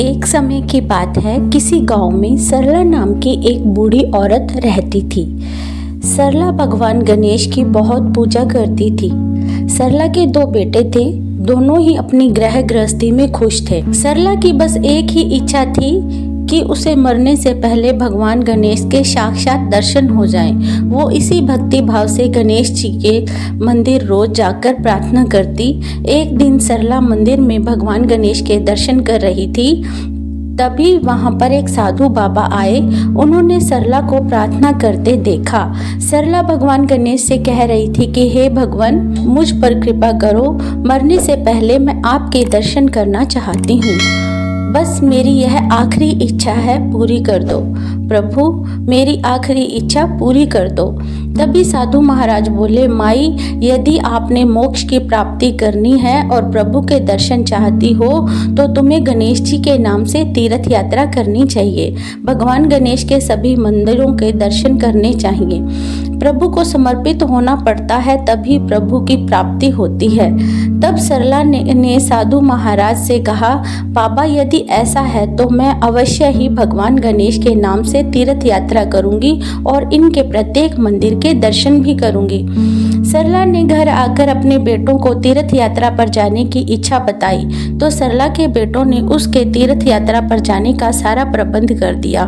एक समय की बात है, किसी गांव में सरला नाम की एक बूढ़ी औरत रहती थी। सरला भगवान गणेश की बहुत पूजा करती थी। सरला के दो बेटे थे, दोनों ही अपनी गृह गृहस्थी में खुश थे। सरला की बस एक ही इच्छा थी कि उसे मरने से पहले भगवान गणेश के साक्षात दर्शन हो जाएं। वो इसी भक्ति भाव से गणेश जी के मंदिर रोज जाकर प्रार्थना करती। एक दिन सरला मंदिर में भगवान गणेश के दर्शन कर रही थी, तभी वहां पर एक साधु बाबा आए। उन्होंने सरला को प्रार्थना करते देखा। सरला भगवान गणेश से कह रही थी कि हे भगवान, मुझ पर कृपा करो, मरने से पहले मैं आपके दर्शन करना चाहती हूँ। बस मेरी यह आखिरी इच्छा है, पूरी कर दो प्रभु, मेरी आखिरी इच्छा पूरी कर दो। तभी साधु महाराज बोले, माई, यदि आपने मोक्ष की प्राप्ति करनी है और प्रभु के दर्शन चाहती हो तो तुम्हें गणेश जी के नाम से तीर्थ यात्रा करनी चाहिए। भगवान गणेश के सभी मंदिरों के दर्शन करने चाहिए। प्रभु को समर्पित होना पड़ता है, तभी प्रभु की प्राप्ति होती है। तब सरला ने साधु महाराज से कहा, बाबा, यदि ऐसा है तो मैं अवश्य ही भगवान गणेश के नाम से तीर्थ यात्रा करूंगी और इनके प्रत्येक मंदिर के दर्शन भी करूंगी। सरला ने घर आकर अपने बेटों को तीर्थ यात्रा पर जाने की इच्छा बताई तो सरला के बेटों ने उसके तीर्थ यात्रा पर जाने का सारा प्रबंध कर दिया।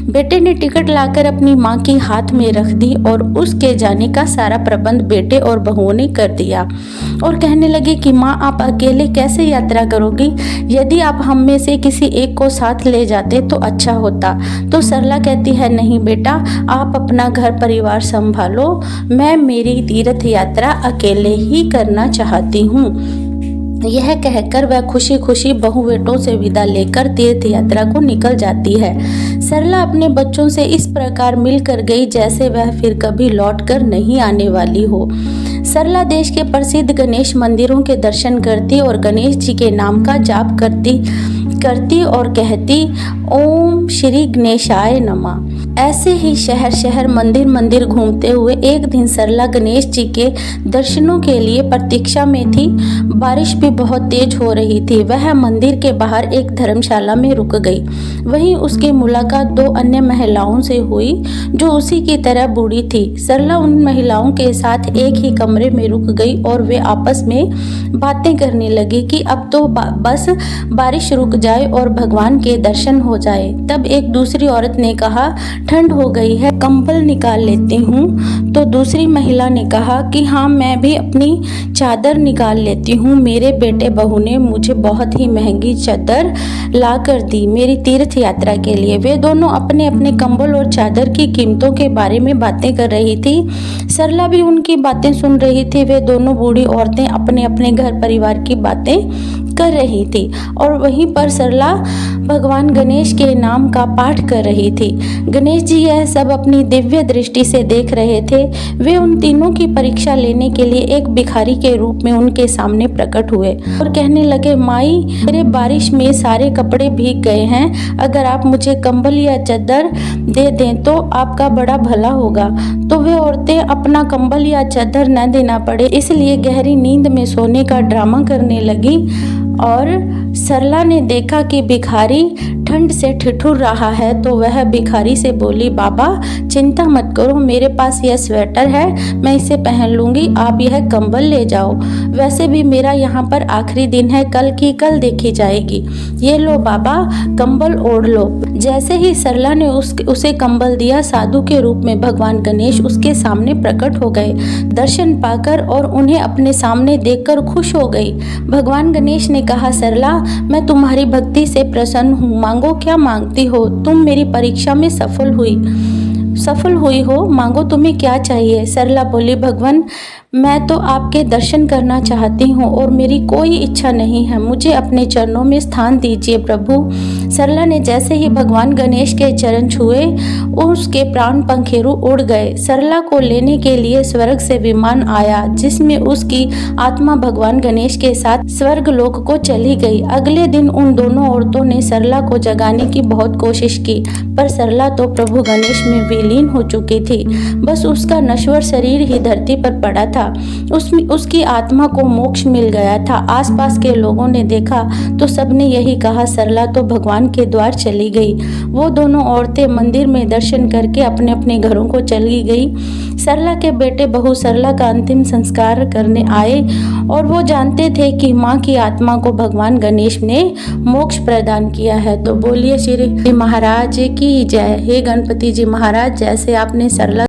बेटे ने टिकट लाकर अपनी माँ के हाथ में रख दी और उसके जाने का सारा प्रबंध बेटे और बहुओं ने कर दिया और कहने लगे कि माँ, आप अकेले कैसे यात्रा करोगी? यदि आप हम में से किसी एक को साथ ले जाते तो अच्छा होता। तो सरला कहती है, नहीं बेटा, आप अपना घर परिवार संभालो, मैं मेरी तीर्थ यात्रा अकेले ही करना चाहती हूँ। यह कहकर वह खुशी खुशी बहु बेटों से विदा लेकर तीर्थ यात्रा को निकल जाती है। सरला अपने बच्चों से इस प्रकार मिलकर गई जैसे वह फिर कभी लौटकर नहीं आने वाली हो। सरला देश के प्रसिद्ध गणेश मंदिरों के दर्शन करती और गणेश जी के नाम का जाप करती और कहती, ओम श्री गणेशाय नमः। ऐसे ही शहर शहर मंदिर मंदिर घूमते हुए एक दिन सरला गणेश जी के दर्शनों के लिए प्रतीक्षा में थी। बारिश भी बहुत तेज हो रही थी। वह मंदिर के बाहर एक धर्मशाला में रुक गई। वहीं उसकी मुलाकात दो अन्य महिलाओं से हुई जो उसी की तरह बूढ़ी थी। सरला उन महिलाओं के साथ एक ही कमरे में रुक गई और वे आपस में बातें करने लगी कि अब तो बस बारिश रुक जाए और भगवान के दर्शन हो जाए। तब एक दूसरी औरत ने कहा, ठंड हो गई है, कंबल निकाल लेती हूँ। तो दूसरी महिला ने कहा कि हाँ, मैं भी अपनी चादर निकाल लेती हूँ। मेरे बेटे बहू ने मुझे बहुत ही महंगी चादर ला कर दी मेरी तीर्थ यात्रा के लिए। वे दोनों अपने अपने कंबल और चादर की कीमतों के बारे में बातें कर रही थी। सरला भी उनकी बातें सुन रही थी। वे दोनों बूढ़ी औरतें अपने अपने घर परिवार की बातें कर रही थी और वहीं पर सरला भगवान गणेश के नाम का पाठ कर रही थी। गणेश जी यह सब अपनी दिव्य दृष्टि से देख रहे थे। वे उन तीनों की परीक्षा लेने के लिए एक भिखारी के रूप में उनके सामने प्रकट हुए और कहने लगे, माई, मेरे बारिश में सारे कपड़े भीग गए हैं। अगर आप मुझे कंबल या चादर दे दें तो आपका बड़ा भला होगा। तो वे औरतें अपना कंबल या चादर न देना पड़े इसलिए गहरी नींद में सोने का ड्रामा करने लगी। और सरला ने देखा कि भिखारी ठंड से ठिठुर रहा है तो वह भिखारी से बोली, बाबा, चिंता मत करो, मेरे पास यह स्वेटर है, मैं इसे पहन लूंगी, आप यह कंबल ले जाओ। वैसे भी मेरा यहाँ पर आखिरी दिन है, कल की कल देखी जाएगी। ये लो बाबा, कंबल ओढ़ लो। जैसे ही सरला ने उसे कंबल दिया, साधु के रूप में भगवान गणेश उसके सामने प्रकट हो गए। दर्शन पाकर और उन्हें अपने सामने देखकर खुश हो गई। भगवान गणेश ने कहा, सरला, मैं तुम्हारी भक्ति से प्रसन्न हूँ, मांगो क्या मांगती हो। तुम मेरी परीक्षा में सफल हुई हो, मांगो तुम्हें क्या चाहिए। सरला बोली, भगवान, मैं तो आपके दर्शन करना चाहती हूँ और मेरी कोई इच्छा नहीं है, मुझे अपने चरणों में स्थान दीजिए प्रभु। सरला ने जैसे ही भगवान गणेश के चरण छुए, उसके प्राण पंखेरु उड़ गए। सरला को लेने के लिए स्वर्ग से विमान आया जिसमें उसकी आत्मा भगवान गणेश के साथ स्वर्ग लोक को चली गई। अगले दिन उन दोनों औरतों ने सरला को जगाने की बहुत कोशिश की, पर सरला तो प्रभु गणेश में विलीन हो चुकी थी। बस उसका नश्वर शरीर ही धरती पर पड़ा था। था उसकी आत्मा को मोक्ष मिल गया था। आसपास के लोगों ने देखा तो सबने यही कहा, सरला तो भगवान के द्वार चली गई। वो दोनों औरतें मंदिर में दर्शन करके अपने अपने घरों को चली गई। सरला के बेटे बहू सरला का अंतिम संस्कार करने आए और वो जानते थे कि माँ की आत्मा को भगवान गणेश ने मोक्ष प्रदान किया है। तो बोलिए श्री महाराज की जय। हे गणपति जी महाराज, जैसे आपने सरला